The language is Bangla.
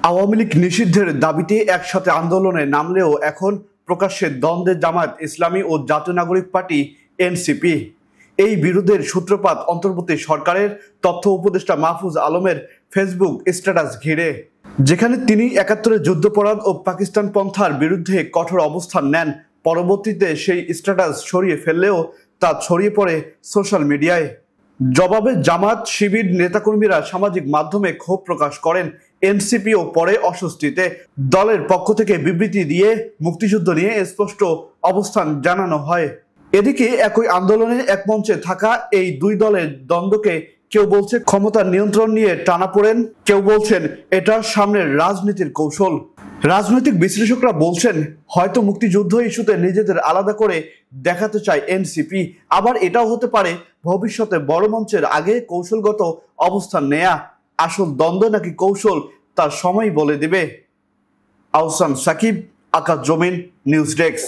আওয়ামী লীগ নিষিদ্ধের দাবিতে একসাথে আন্দোলনে নামলেও এখন প্রকাশ্যে দ্বন্দ্বে জামায়াত ইসলামী ও জাতীয় নাগরিক পার্টি এনসিপি। এই বিরোধের সূত্রপাত অন্তর্বর্তী সরকারের তথ্য উপদেষ্টা মাহফুজ আলমের ফেসবুক স্ট্যাটাস ঘিরে, যেখানে তিনি ৭১-এর যুদ্ধাপরাধ ও পাকিস্তান পন্থার বিরুদ্ধে কঠোর অবস্থান নেন। পরবর্তীতে সেই স্ট্যাটাস সরিয়ে ফেললেও তা ছড়িয়ে পড়ে সোশ্যাল মিডিয়ায়। জবাবে জামায়াত শিবির নেতাকর্মীরা সামাজিক মাধ্যমে ক্ষোভ প্রকাশ করেন। এনসিপিও পরে অস্বস্তিতে। দলের পক্ষ থেকে বিবৃতি দিয়ে মুক্তিযুদ্ধ নিয়ে স্পষ্ট অবস্থান জানানো হয়। এদিকে একই আন্দোলনে এক মঞ্চে থাকা এই দুই দলের দ্বন্দ্বকে কেউ বলছে ক্ষমতার নিয়ন্ত্রণ নিয়ে টানাপোড়েন, কেউ বলছেন এটা সামনের রাজনীতির কৌশল। রাজনৈতিক বিশ্লেষকরা বলছেন হয়তো মুক্তিযুদ্ধ ইস্যুতে নিজেদের আলাদা করে দেখাতে চায় এনসিপি, আবার এটাও হতে পারে ভবিষ্যতে বড় মঞ্চের আগে কৌশলগত অবস্থান নেয়া। আসল দ্বন্দ্ব নাকি কৌশল তার সময় বলে দেবে। আহসান সাকিব, আকাশ জমিন, নিউজ ডেস্ক।